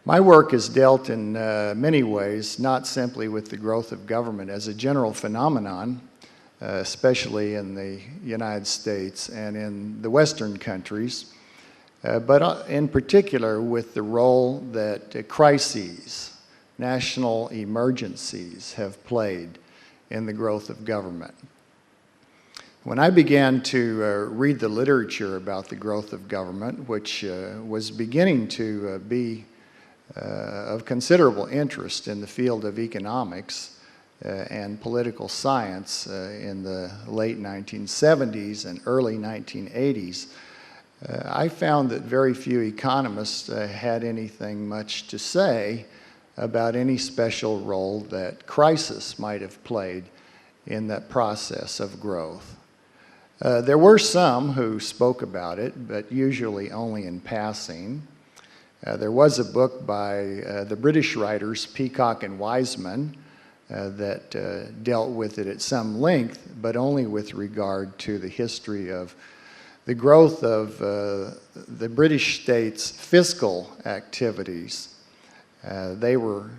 My work has dealt in many ways, not simply with the growth of government as a general phenomenon, especially in the United States and in the Western countries, but in particular with the role that crises, national emergencies have played in the growth of government. When I began to read the literature about the growth of government, which was beginning to be of considerable interest in the field of economics and political science in the late 1970s and early 1980s, I found that very few economists had anything much to say about any special role that crisis might have played in that process of growth. There were some who spoke about it, but usually only in passing. There was a book by the British writers Peacock and Wiseman that dealt with it at some length, but only with regard to the history of the growth of the British state's fiscal activities. They were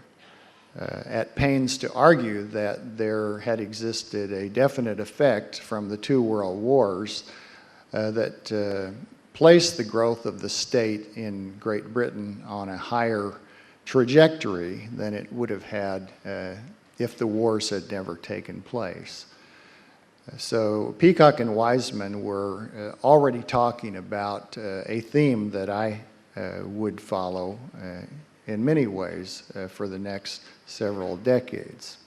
at pains to argue that there had existed a definite effect from the two world wars that placed the growth of the state in Great Britain on a higher trajectory than it would have had if the wars had never taken place. So Peacock and Wiseman were already talking about a theme that I would follow in many ways for the next several decades.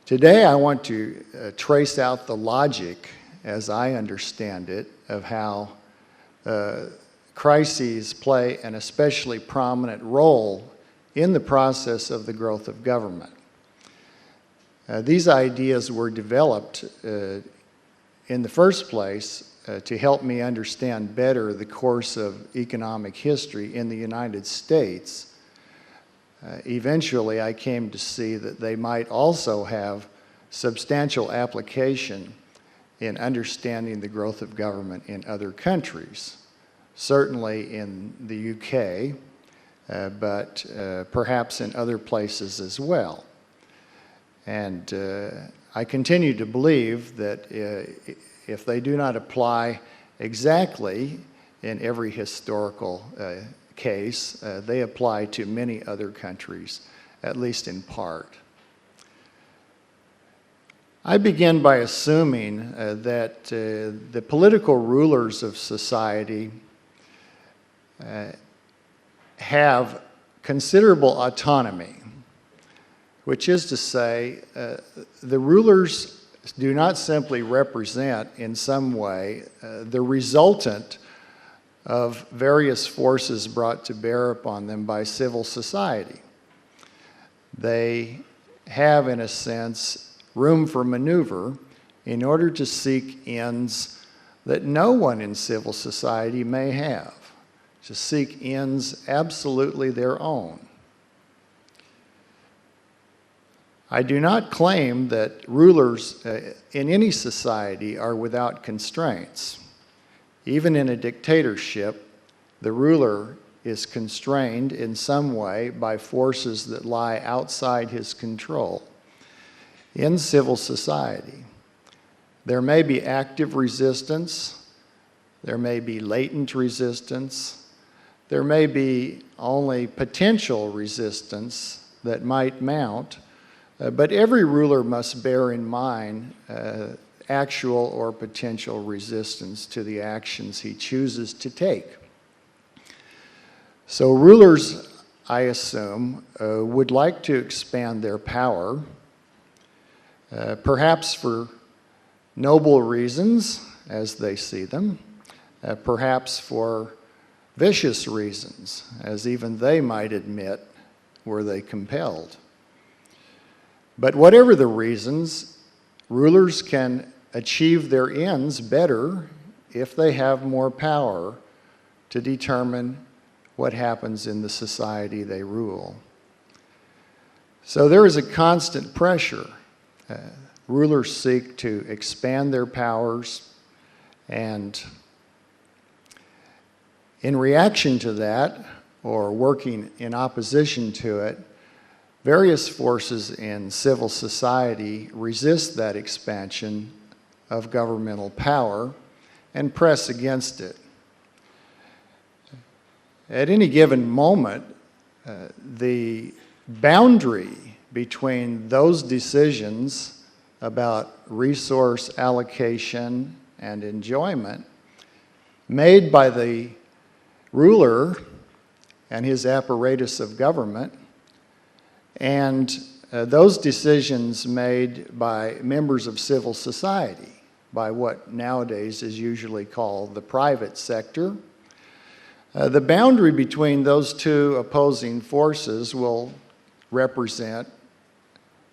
Today I want to trace out the logic, as I understand it, of how crises play an especially prominent role in the process of the growth of government. These ideas were developed in the first place to help me understand better the course of economic history in the United States. Eventually, I came to see that they might also have substantial application in understanding the growth of government in other countries, certainly in the UK, but perhaps in other places as well. And I continue to believe that if they do not apply exactly in every historical case, they apply to many other countries, at least in part. I begin by assuming that the political rulers of society have considerable autonomy, which is to say, the rulers do not simply represent in some way the resultant of various forces brought to bear upon them by civil society. They have, in a sense, room for maneuver in order to seek ends that no one in civil society may have, to seek ends absolutely their own. I do not claim that rulers in any society are without constraints. Even in a dictatorship, the ruler is constrained in some way by forces that lie outside his control. In civil society, there may be active resistance, there may be latent resistance, there may be only potential resistance that might mount, but every ruler must bear in mind actual or potential resistance to the actions he chooses to take. So rulers, I assume, would like to expand their power, perhaps for noble reasons, as they see them, perhaps for vicious reasons, as even they might admit were they compelled. But whatever the reasons, rulers can achieve their ends better if they have more power to determine what happens in the society they rule. So there is a constant pressure. Rulers seek to expand their powers, and in reaction to that, or working in opposition to it, various forces in civil society resist that expansion of governmental power and press against it. At any given moment, the boundary between those decisions about resource allocation and enjoyment made by the ruler and his apparatus of government, and those decisions made by members of civil society, by what nowadays is usually called the private sector. The boundary between those two opposing forces will represent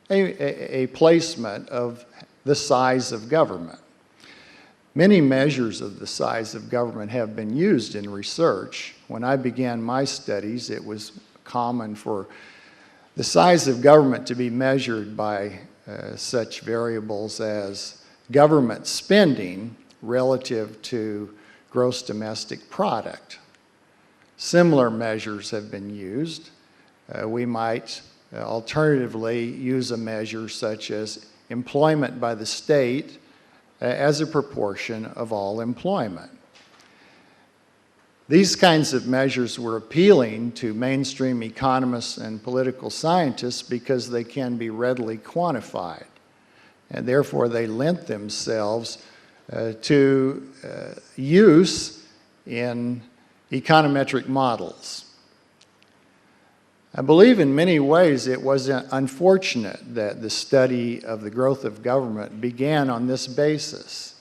a placement of the size of government. Many measures of the size of government have been used in research. When I began my studies, it was common for the size of government to be measured by such variables as government spending relative to gross domestic product. Similar measures have been used. We might alternatively use a measure such as employment by the state as a proportion of all employment. These kinds of measures were appealing to mainstream economists and political scientists because they can be readily quantified, and therefore they lent themselves to use in econometric models. I believe in many ways it was unfortunate that the study of the growth of government began on this basis,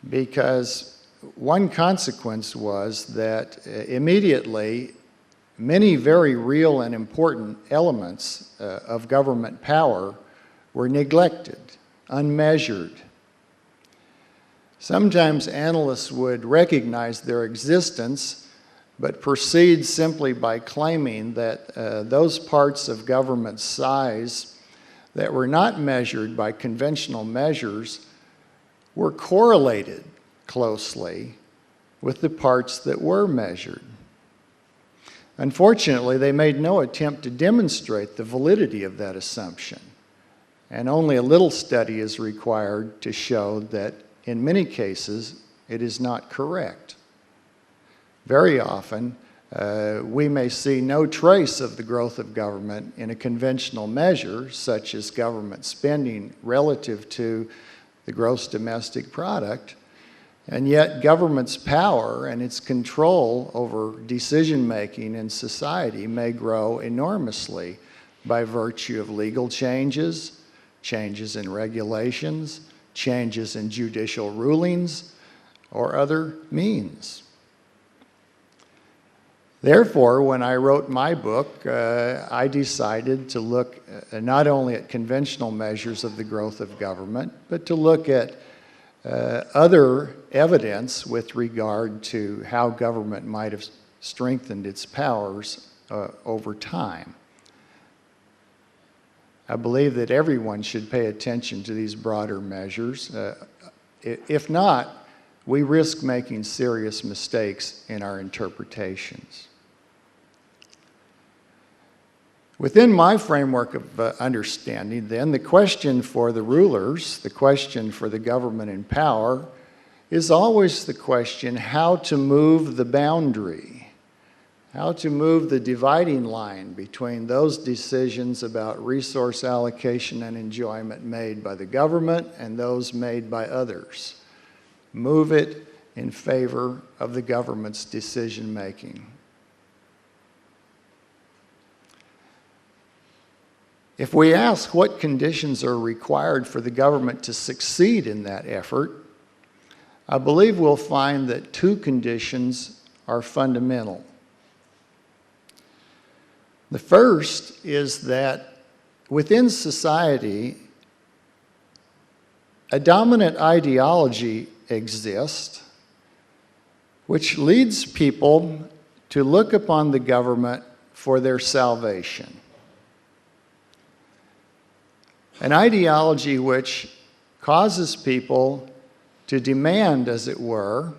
because one consequence was that immediately many very real and important elements of government power were neglected, unmeasured. Sometimes analysts would recognize their existence, but proceed simply by claiming that those parts of government size that were not measured by conventional measures were correlated closely with the parts that were measured. Unfortunately, they made no attempt to demonstrate the validity of that assumption, and only a little study is required to show that in many cases it is not correct. Very often, we may see no trace of the growth of government in a conventional measure, such as government spending relative to the gross domestic product, and yet government's power and its control over decision-making in society may grow enormously by virtue of legal changes, changes in regulations, changes in judicial rulings, or other means. Therefore, when I wrote my book, I decided to look not only at conventional measures of the growth of government, but to look at other evidence with regard to how government might have strengthened its powers over time. I believe that everyone should pay attention to these broader measures. If not, we risk making serious mistakes in our interpretations. Within my framework of understanding, then, the question for the rulers, the question for the government in power, is always the question how to move the boundary, how to move the dividing line between those decisions about resource allocation and enjoyment made by the government and those made by others. Move it in favor of the government's decision-making. If we ask what conditions are required for the government to succeed in that effort, I believe we'll find that two conditions are fundamental. The first is that within society, a dominant ideology exists which leads people to look upon the government for their salvation. An ideology which causes people to demand, as it were,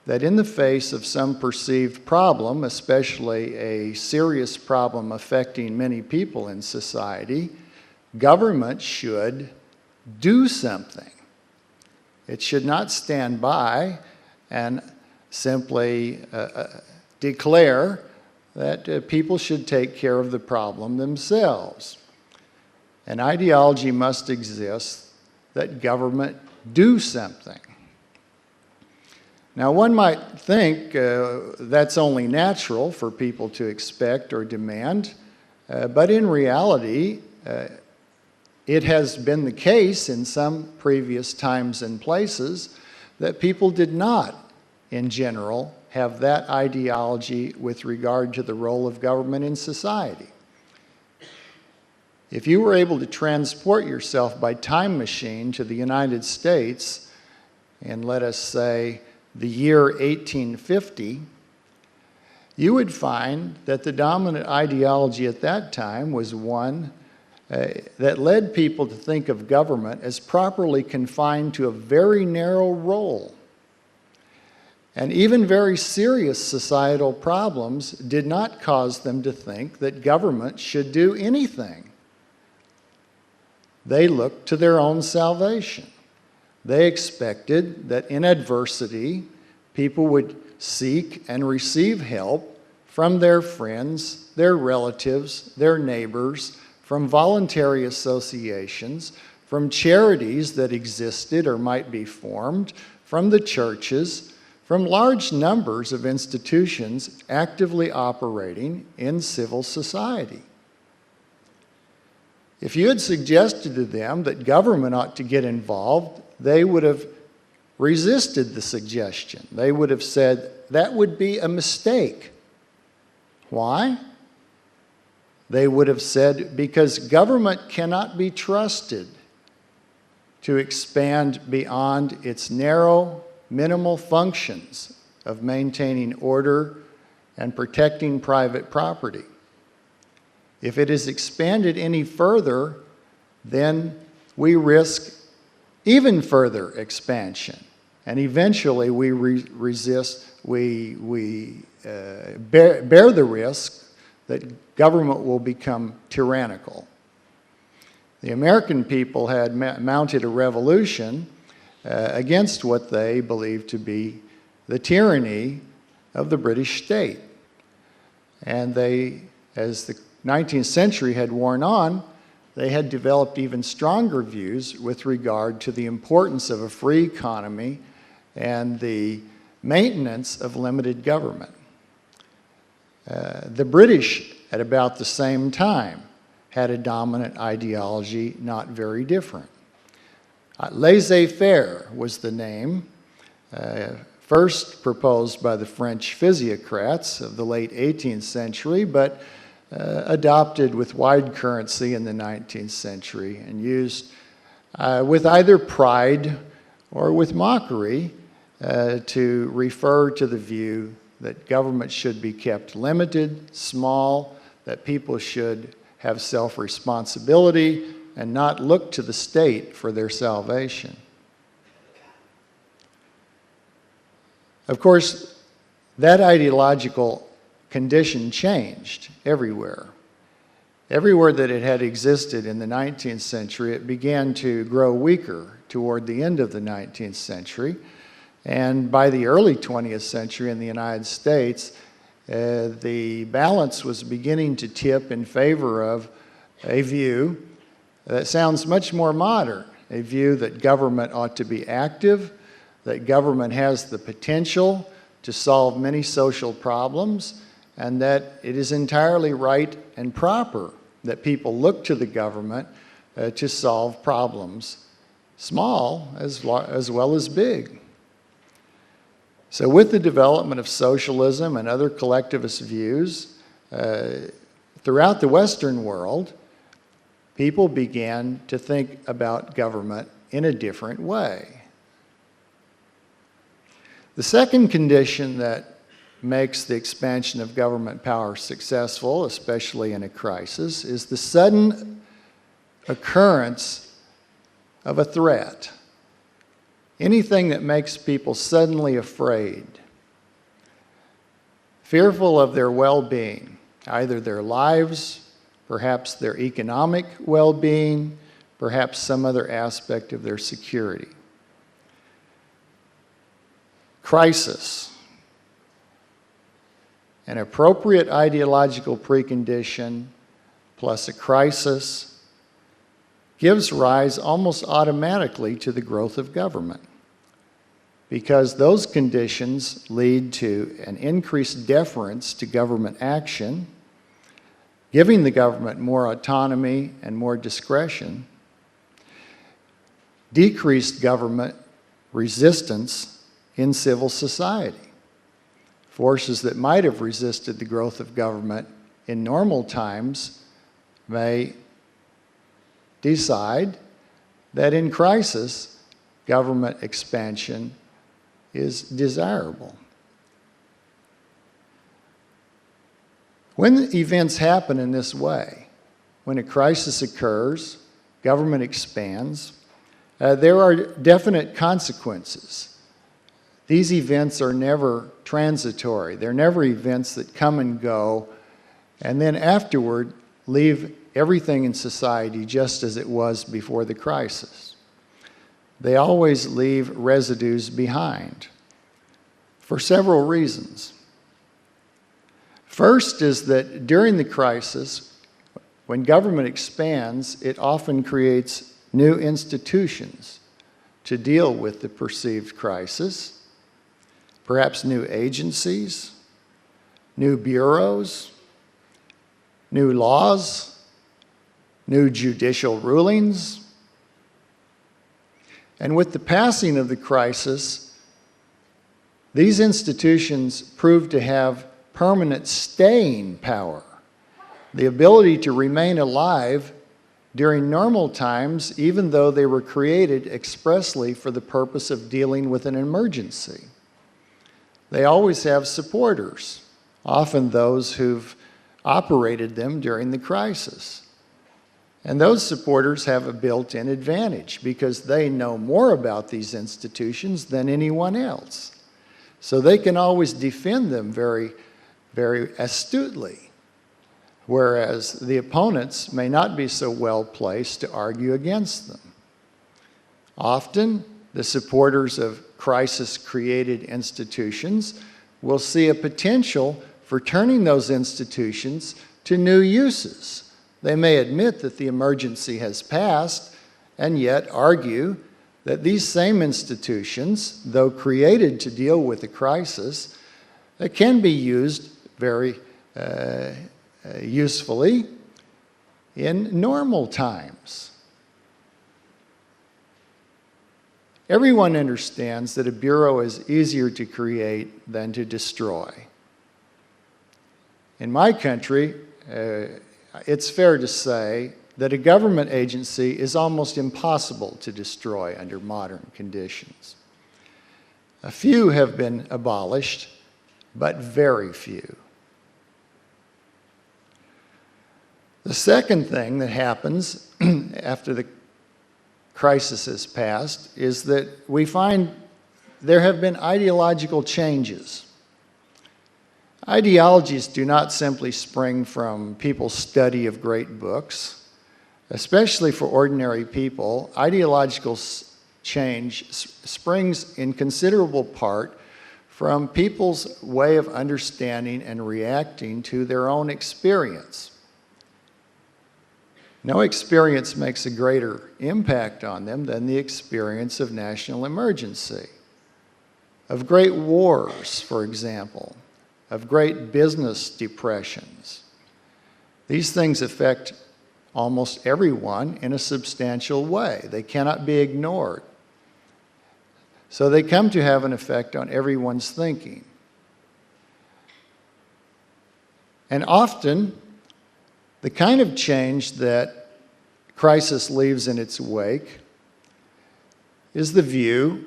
that in the face of some perceived problem, especially a serious problem affecting many people in society, government should do something. It should not stand by and simply declare that people should take care of the problem themselves. An ideology must exist that government do something. Now, one might think that's only natural for people to expect or demand, but in reality, it has been the case in some previous times and places that people did not, in general, have that ideology with regard to the role of government in society. If you were able to transport yourself by time machine to the United States in, let us say, the year 1850, you would find that the dominant ideology at that time was one that led people to think of government as properly confined to a very narrow role. And even very serious societal problems did not cause them to think that government should do anything. They looked to their own salvation. They expected that in adversity, people would seek and receive help from their friends, their relatives, their neighbors, from voluntary associations, from charities that existed or might be formed, from the churches, from large numbers of institutions actively operating in civil society. If you had suggested to them that government ought to get involved, they would have resisted the suggestion. They would have said that would be a mistake. Why? They would have said because government cannot be trusted to expand beyond its narrow, minimal functions of maintaining order and protecting private property. If it is expanded any further, then we risk even further expansion. And eventually we bear the risk that government will become tyrannical. The American people had mounted a revolution against what they believed to be the tyranny of the British state. And they, as the 19th century had worn on, they had developed even stronger views with regard to the importance of a free economy and the maintenance of limited government. The British, at about the same time, had a dominant ideology not very different. Laissez-faire was the name, first proposed by the French physiocrats of the late 18th century, but adopted with wide currency in the 19th century and used with either pride or with mockery to refer to the view that government should be kept limited, small, that people should have self-responsibility and not look to the state for their salvation. Of course, that ideological condition changed everywhere. Everywhere that it had existed in the 19th century, it began to grow weaker toward the end of the 19th century. And by the early 20th century in the United States, the balance was beginning to tip in favor of a view that sounds much more modern, a view that government ought to be active, that government has the potential to solve many social problems, and that it is entirely right and proper that people look to the government to solve problems, small as well as big. So with the development of socialism and other collectivist views throughout the Western world, people began to think about government in a different way. The second condition that makes the expansion of government power successful, especially in a crisis, is the sudden occurrence of a threat. Anything that makes people suddenly afraid. fearful of their well-being, either their lives, perhaps their economic well-being, perhaps some other aspect of their security. Crisis. An appropriate ideological precondition plus a crisis gives rise almost automatically to the growth of government, because those conditions lead to an increased deference to government action, giving the government more autonomy and more discretion, decreased government resistance in civil society. Forces that might have resisted the growth of government in normal times may decide that in crisis, government expansion is desirable. When events happen in this way, when a crisis occurs, government expands, there are definite consequences. These events are never transitory. They're never events that come and go and then afterward leave everything in society just as it was before the crisis. They always leave residues behind for several reasons. First is that during the crisis, when government expands, it often creates new institutions to deal with the perceived crisis. Perhaps new agencies, new bureaus, new laws, new judicial rulings. And with the passing of the crisis, these institutions proved to have permanent staying power, the ability to remain alive during normal times, even though they were created expressly for the purpose of dealing with an emergency. They always have supporters, often those who've operated them during the crisis. And those supporters have a built-in advantage because they know more about these institutions than anyone else. So they can always defend them very, very astutely, whereas the opponents may not be so well placed to argue against them. Often, the supporters of crisis-created institutions will see a potential for turning those institutions to new uses. They may admit that the emergency has passed and yet argue that these same institutions, though created to deal with a crisis, can be used very usefully in normal times. Everyone understands that a bureau is easier to create than to destroy. In my country, it's fair to say that a government agency is almost impossible to destroy under modern conditions. A few have been abolished, but very few. The second thing that happens after the crisis has passed is that we find there have been ideological changes. Ideologies do not simply spring from people's study of great books. Especially for ordinary people, ideological change springs in considerable part from people's way of understanding and reacting to their own experience. No experience makes a greater impact on them than the experience of national emergency, of great wars, for example, of great business depressions. These things affect almost everyone in a substantial way. They cannot be ignored. So they come to have an effect on everyone's thinking. And often, the kind of change that crisis leaves in its wake is the view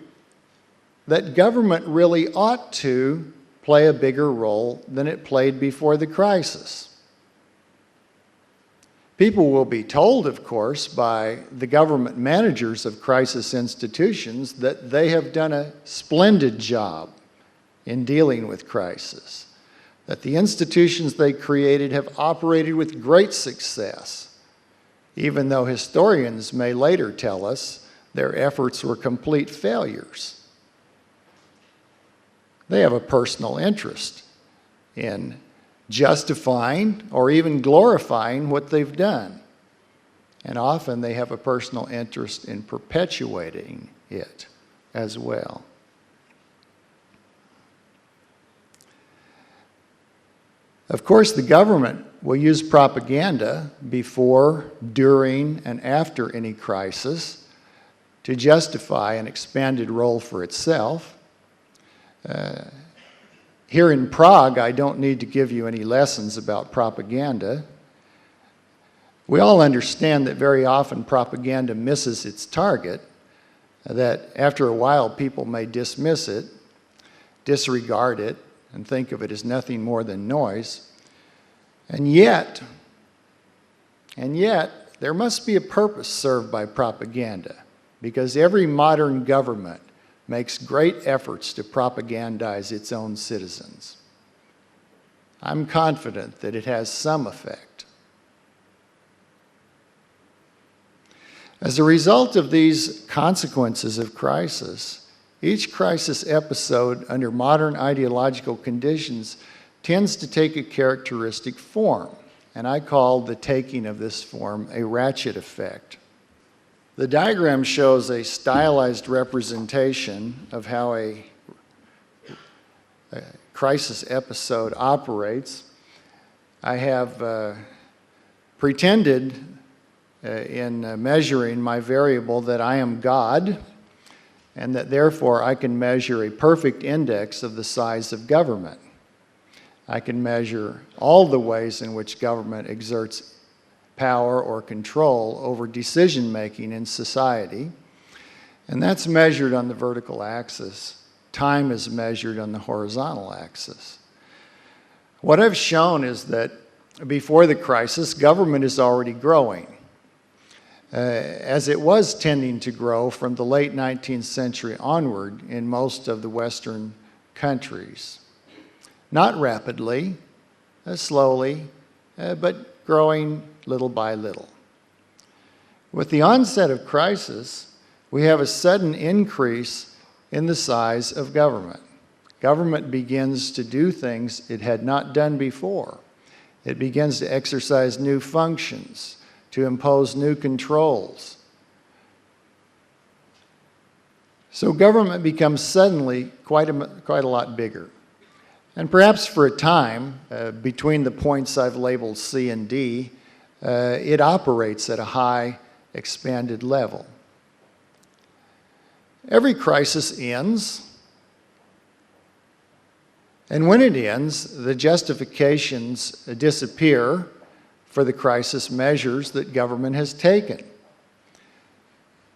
that government really ought to play a bigger role than it played before the crisis. People will be told, of course, by the government managers of crisis institutions that they have done a splendid job in dealing with crisis, that the institutions they created have operated with great success, even though historians may later tell us their efforts were complete failures. They have a personal interest in justifying or even glorifying what they've done. And often they have a personal interest in perpetuating it as well. Of course, the government will use propaganda before, during, and after any crisis to justify an expanded role for itself. Here in Prague, I don't need to give you any lessons about propaganda. We all understand that very often propaganda misses its target, that after a while people may dismiss it, disregard it, and think of it as nothing more than noise. And yet, there must be a purpose served by propaganda, because every modern government makes great efforts to propagandize its own citizens. I'm confident that it has some effect. As a result of these consequences of crisis, each crisis episode under modern ideological conditions tends to take a characteristic form, and I call the taking of this form a ratchet effect. The diagram shows a stylized representation of how a crisis episode operates. I have pretended in measuring my variable that I am God, and that therefore I can measure a perfect index of the size of government. I can measure all the ways in which government exerts power or control over decision-making in society, and that's measured on the vertical axis. Time is measured on the horizontal axis. What I've shown is that before the crisis, government is already growing, as it was tending to grow from the late 19th century onward in most of the Western countries. Not rapidly, slowly, but growing little by little. With the onset of crisis, we have a sudden increase in the size of government. Government begins to do things it had not done before. It begins to exercise new functions, to impose new controls. So government becomes suddenly quite a lot bigger. And perhaps for a time, between the points I've labeled C and D, it operates at a high, expanded level. Every crisis ends, and when it ends, the justifications disappear for the crisis measures that government has taken.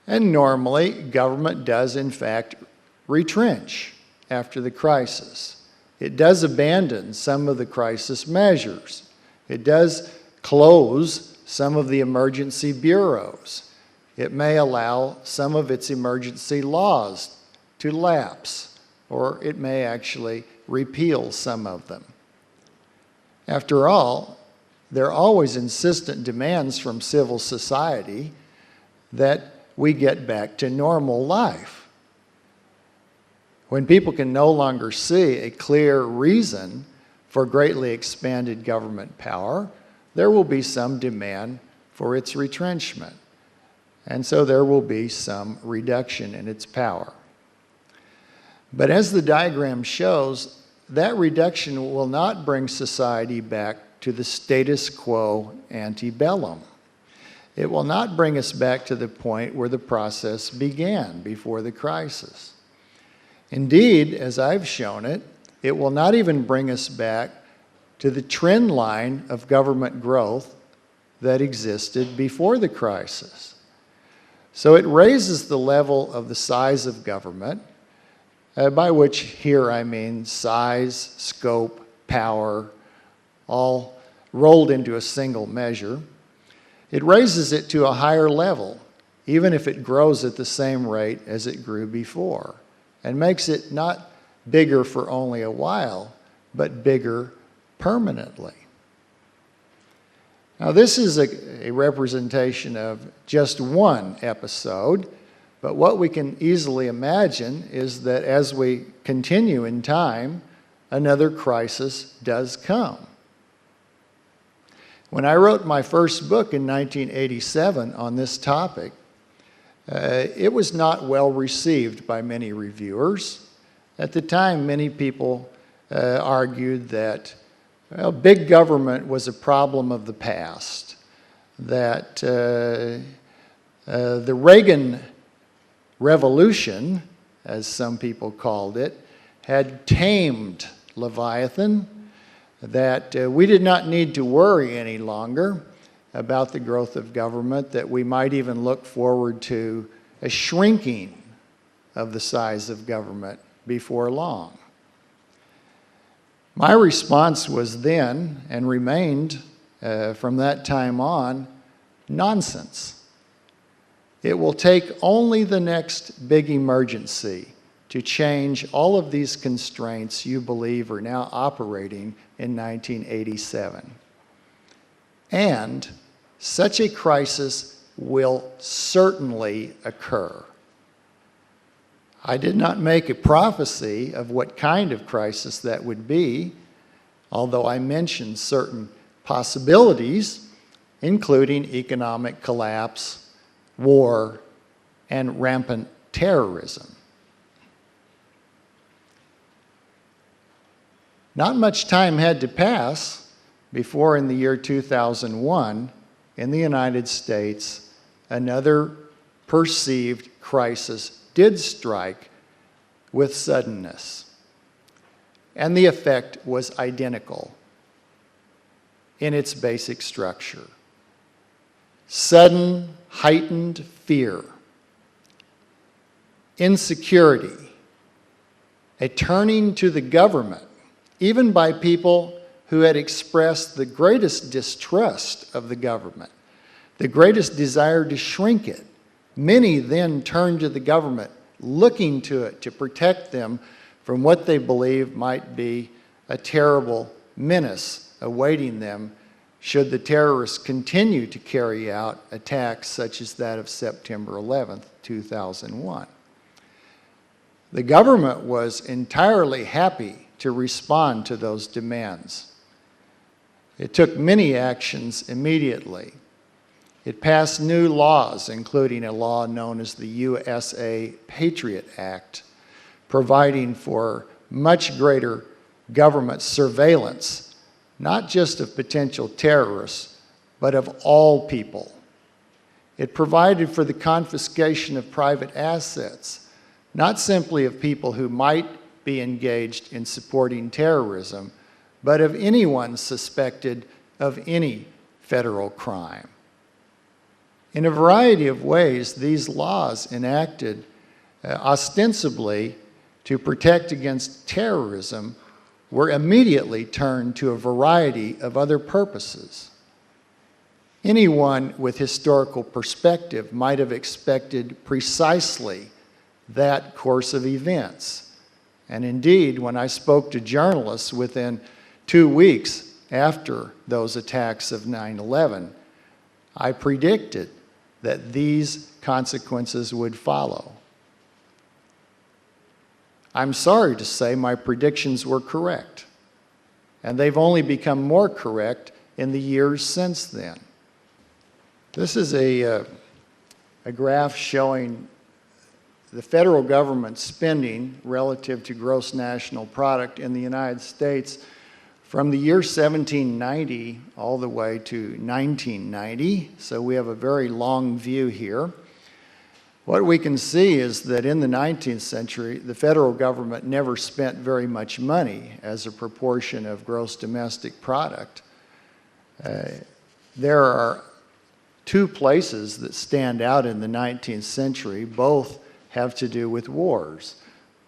And normally, government does in fact retrench after the crisis. It does abandon some of the crisis measures. It does close some of the emergency bureaus. It may allow some of its emergency laws to lapse, or it may actually repeal some of them. After all, there are always insistent demands from civil society that we get back to normal life. When people can no longer see a clear reason for greatly expanded government power, there will be some demand for its retrenchment. And so there will be some reduction in its power. But as the diagram shows, that reduction will not bring society back to the status quo ante bellum. It will not bring us back to the point where the process began before the crisis. Indeed, as I've shown it, it will not even bring us back to the trend line of government growth that existed before the crisis. So it raises the level of the size of government, by which here I mean size, scope, power, all rolled into a single measure. It raises it to a higher level, even if it grows at the same rate as it grew before, and makes it not bigger for only a while, but bigger permanently. Now, this is a representation of just one episode, but what we can easily imagine is that as we continue in time, another crisis does come. When I wrote my first book in 1987 on this topic, it was not well received by many reviewers. At the time, many people argued that, well, big government was a problem of the past, that the Reagan Revolution, as some people called it, had tamed Leviathan, that we did not need to worry any longer about the growth of government, that we might even look forward to a shrinking of the size of government before long. My response was then, and remained from that time on, nonsense. It will take only the next big emergency to change all of these constraints you believe are now operating in 1987. And such a crisis will certainly occur. I did not make a prophecy of what kind of crisis that would be, although I mentioned certain possibilities, including economic collapse, war, and rampant terrorism. Not much time had to pass before, in the year 2001, in the United States, another perceived crisis did strike with suddenness. And the effect was identical in its basic structure. Sudden, heightened fear, insecurity, a turning to the government, even by people who had expressed the greatest distrust of the government, the greatest desire to shrink it. Many then turned to the government, looking to it to protect them from what they believed might be a terrible menace awaiting them should the terrorists continue to carry out attacks such as that of September 11th, 2001. The government was entirely happy to respond to those demands. It took many actions immediately. It passed new laws, including a law known as the USA Patriot Act, providing for much greater government surveillance, not just of potential terrorists, but of all people. It provided for the confiscation of private assets, not simply of people who might be engaged in supporting terrorism, but of anyone suspected of any federal crime. In a variety of ways, these laws enacted ostensibly to protect against terrorism were immediately turned to a variety of other purposes. Anyone with historical perspective might have expected precisely that course of events. And indeed, when I spoke to journalists within 2 weeks after those attacks of 9/11, I predicted that these consequences would follow. I'm sorry to say my predictions were correct, and they've only become more correct in the years since then. This is a graph showing the federal government spending relative to gross national product in the United States from the year 1790 all the way to 1990, so we have a very long view here. What we can see is that in the 19th century, the federal government never spent very much money as a proportion of gross domestic product. There are two places that stand out in the 19th century. Both have to do with wars.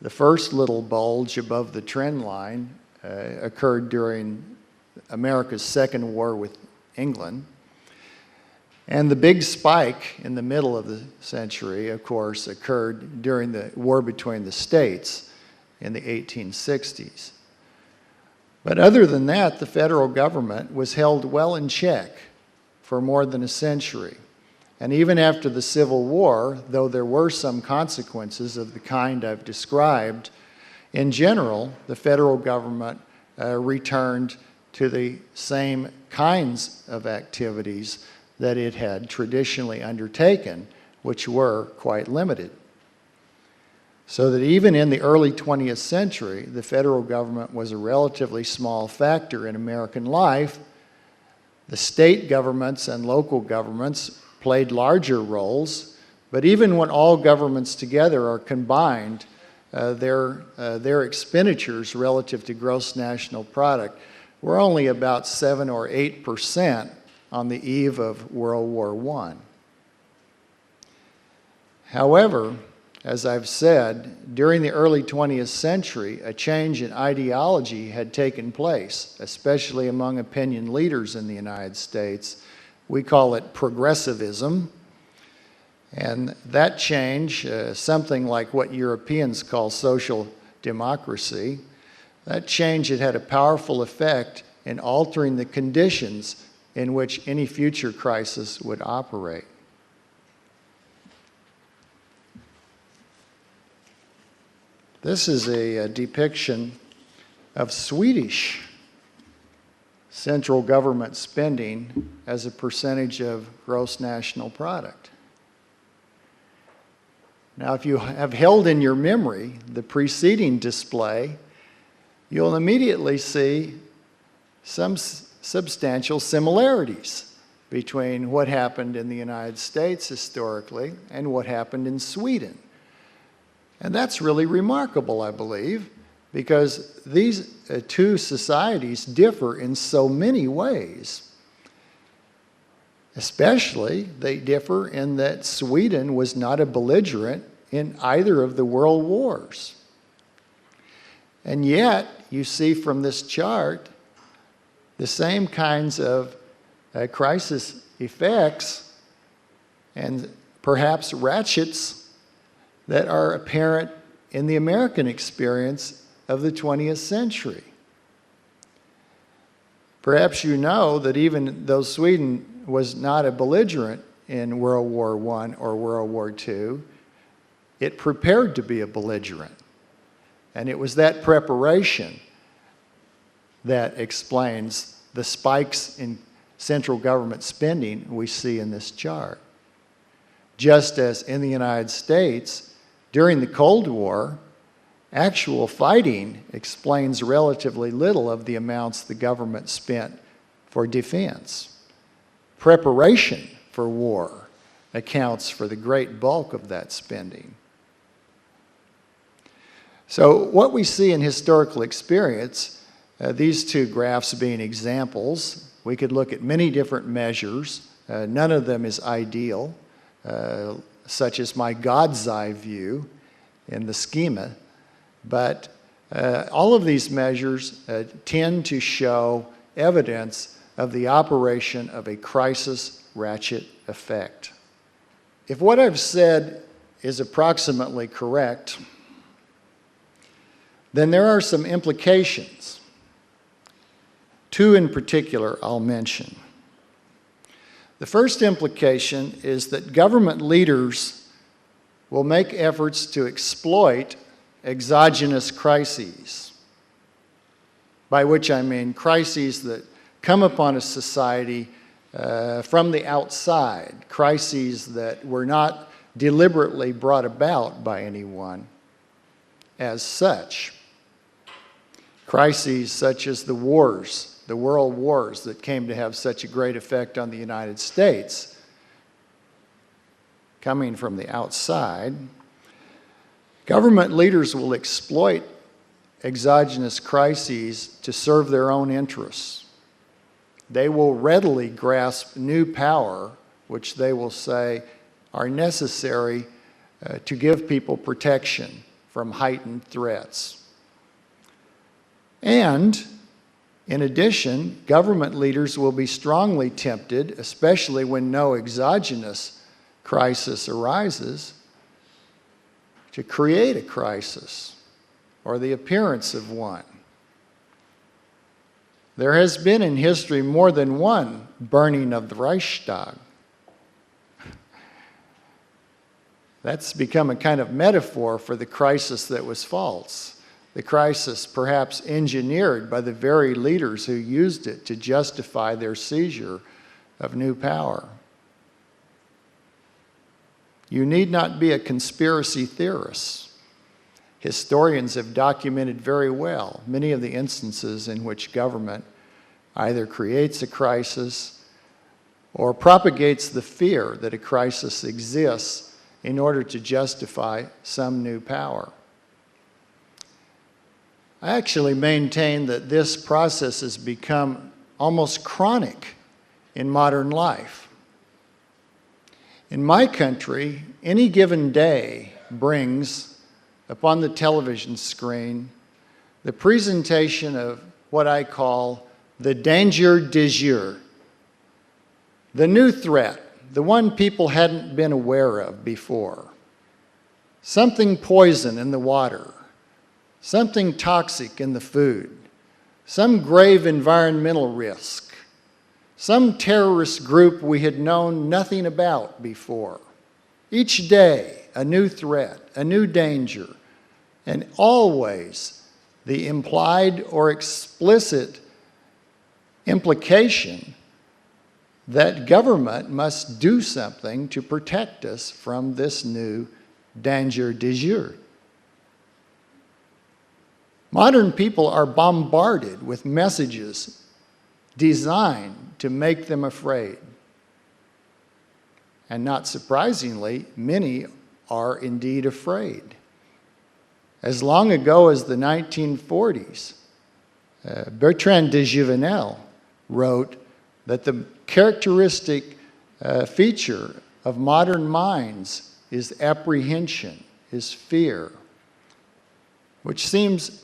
The first little bulge above the trend line occurred during America's Second War with England. And the big spike in the middle of the century, of course, occurred during the war between the states in the 1860s. But other than that, the federal government was held well in check for more than a century. And even after the Civil War, though there were some consequences of the kind I've described, in general, the federal government returned to the same kinds of activities that it had traditionally undertaken, which were quite limited. So that even in the early 20th century, the federal government was a relatively small factor in American life. The state governments and local governments played larger roles, but even when all governments together are combined, their expenditures relative to gross national product were only about 7 or 8% on the eve of World War I. However, as I've said, during the early 20th century, a change in ideology had taken place, especially among opinion leaders in the United States. We call it progressivism. And that change, something like what Europeans call social democracy, that change had a powerful effect in altering the conditions in which any future crisis would operate. This is a depiction of Swedish central government spending as a percentage of gross national product. Now, if you have held in your memory the preceding display, you'll immediately see some substantial similarities between what happened in the United States historically and what happened in Sweden. And that's really remarkable, I believe, because these two societies differ in so many ways. Especially, they differ in that Sweden was not a belligerent in either of the world wars. And yet, you see from this chart the same kinds of crisis effects and perhaps ratchets that are apparent in the American experience of the 20th century. Perhaps you know that even though Sweden was not a belligerent in World War I or World War II, it prepared to be a belligerent. And it was that preparation that explains the spikes in central government spending we see in this chart. Just as in the United States, during the Cold War, actual fighting explains relatively little of the amounts the government spent for defense. Preparation for war accounts for the great bulk of that spending. So what we see in historical experience, these two graphs being examples, we could look at many different measures. None of them is ideal, such as my God's eye view in the schema, but all of these measures tend to show evidence of the operation of a crisis ratchet effect. If what I've said is approximately correct, then there are some implications. Two in particular I'll mention. The first implication is that government leaders will make efforts to exploit exogenous crises, by which I mean crises that come upon a society from the outside, crises that were not deliberately brought about by anyone as such. Crises such as the wars, the world wars that came to have such a great effect on the United States, coming from the outside. Government leaders will exploit exogenous crises to serve their own interests. They will readily grasp new power, which they will say are necessary to give people protection from heightened threats. And in addition, government leaders will be strongly tempted, especially when no exogenous crisis arises, to create a crisis or the appearance of one. There has been in history more than one burning of the Reichstag. That's become a kind of metaphor for the crisis that was false. The crisis perhaps engineered by the very leaders who used it to justify their seizure of new power. You need not be a conspiracy theorist. Historians have documented very well many of the instances in which government either creates a crisis or propagates the fear that a crisis exists in order to justify some new power. I actually maintain that this process has become almost chronic in modern life. In my country, any given day brings upon the television screen the presentation of what I call the Dangerdizzier, the new threat, the one people hadn't been aware of before. Something poison in the water, something toxic in the food, some grave environmental risk, some terrorist group we had known nothing about before. Each day, a new threat, a new danger, and always the implied or explicit implication that government must do something to protect us from this new Dangerdizzier. Modern people are bombarded with messages designed to make them afraid. And not surprisingly, many are indeed afraid. As long ago as the 1940s, Bertrand de Jouvenel wrote that the characteristic feature of modern minds is apprehension, is fear, which seems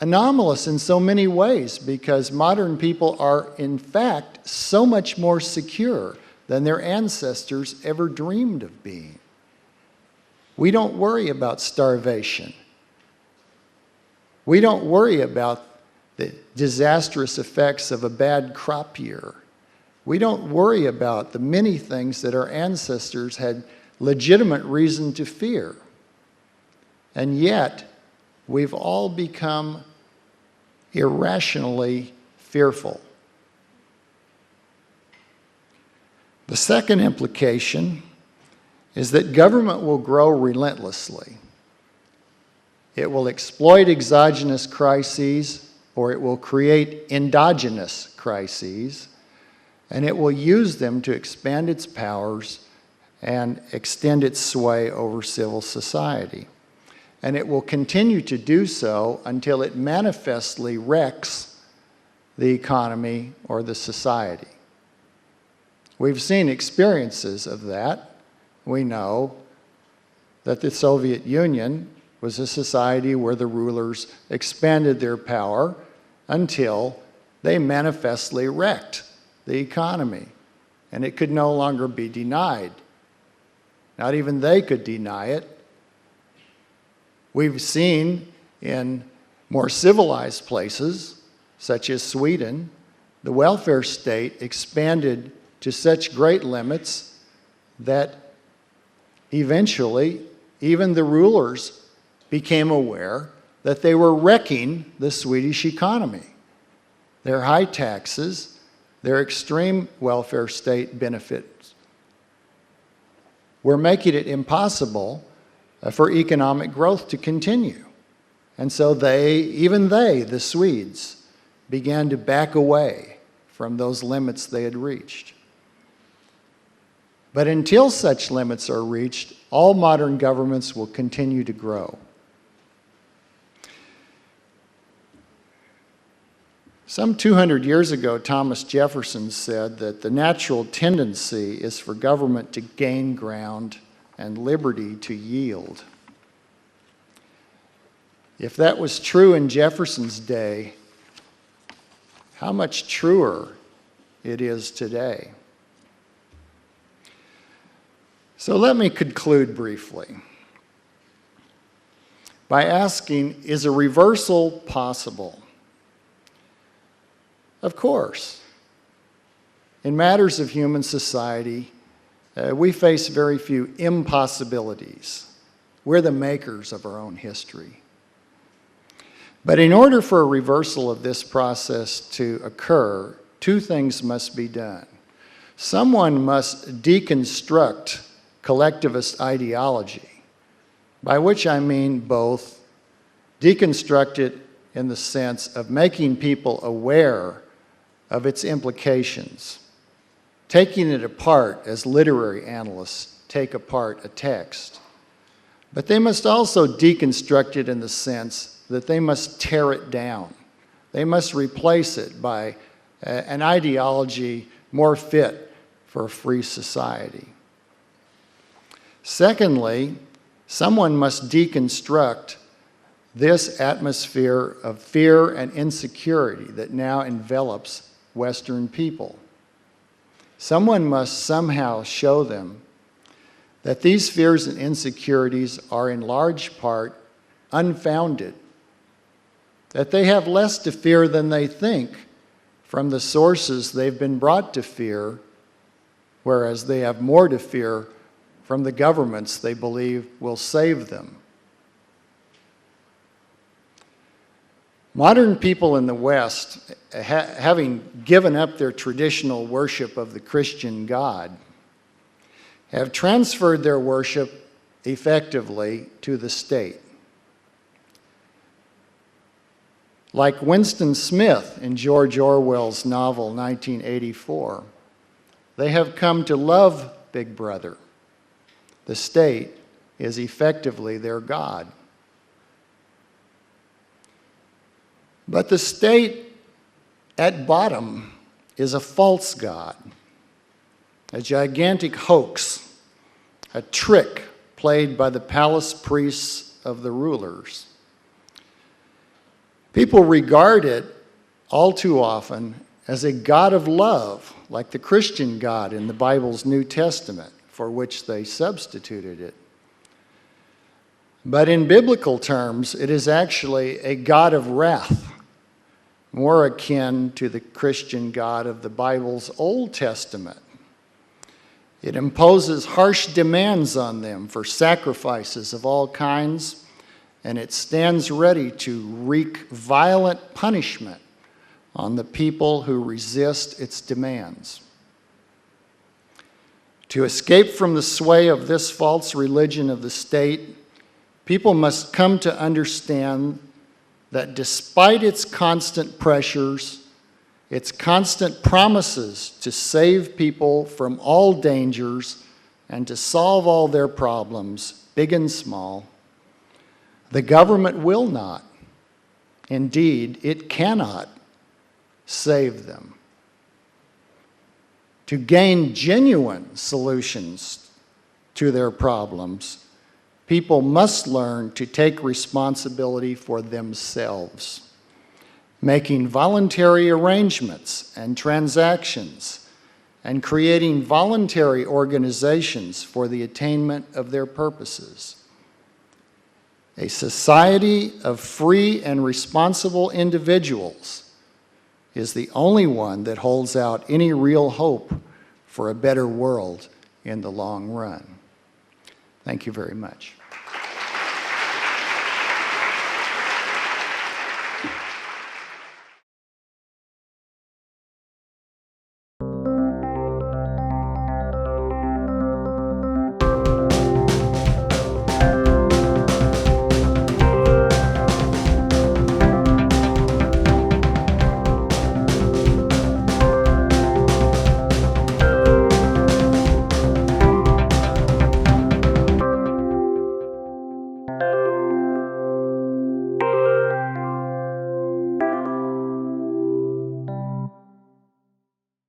anomalous in so many ways because modern people are in fact so much more secure than their ancestors ever dreamed of being. We don't worry about starvation. We don't worry about the disastrous effects of a bad crop year. We don't worry about the many things that our ancestors had legitimate reason to fear. And yet, we've all become irrationally fearful. The second implication is that government will grow relentlessly. It will exploit exogenous crises, or it will create endogenous crises, and it will use them to expand its powers and extend its sway over civil society. And it will continue to do so until it manifestly wrecks the economy or the society. We've seen experiences of that. We know that the Soviet Union was a society where the rulers expanded their power until they manifestly wrecked the economy, and it could no longer be denied. Not even they could deny it. We've seen in more civilized places, such as Sweden, the welfare state expanded to such great limits that eventually even the rulers became aware that they were wrecking the Swedish economy. Their high taxes, their extreme welfare state benefits were making it impossible for economic growth to continue. And so even they, the Swedes, began to back away from those limits they had reached. But until such limits are reached, all modern governments will continue to grow. Some 200 years ago, Thomas Jefferson said that the natural tendency is for government to gain ground and liberty to yield. If that was true in Jefferson's day, how much truer it is today. So let me conclude briefly by asking, is a reversal possible? Of course. In matters of human society, we face very few impossibilities. We're the makers of our own history. But in order for a reversal of this process to occur, two things must be done. Someone must deconstruct collectivist ideology, by which I mean both deconstruct it in the sense of making people aware of its implications, taking it apart as literary analysts take apart a text. But they must also deconstruct it in the sense that they must tear it down. They must replace it by an ideology more fit for a free society. Secondly, someone must deconstruct this atmosphere of fear and insecurity that now envelops Western people. Someone must somehow show them that these fears and insecurities are in large part unfounded, that they have less to fear than they think from the sources they've been brought to fear, whereas they have more to fear from the governments they believe will save them. Modern people in the West, having given up their traditional worship of the Christian God, have transferred their worship effectively to the state. Like Winston Smith in George Orwell's novel 1984, they have come to love Big Brother. The state is effectively their God. But the state, at bottom, is a false God, a gigantic hoax, a trick played by the palace priests of the rulers. People regard it all too often as a God of love, like the Christian God in the Bible's New Testament, for which they substituted it. But in biblical terms, it is actually a God of wrath, more akin to the Christian God of the Bible's Old Testament. It imposes harsh demands on them for sacrifices of all kinds, and it stands ready to wreak violent punishment on the people who resist its demands. To escape from the sway of this false religion of the state, people must come to understand that despite its constant pressures, its constant promises to save people from all dangers and to solve all their problems, big and small, the government will not, indeed, it cannot save them. To gain genuine solutions to their problems, people must learn to take responsibility for themselves, making voluntary arrangements and transactions, and creating voluntary organizations for the attainment of their purposes. A society of free and responsible individuals is the only one that holds out any real hope for a better world in the long run. Thank you very much.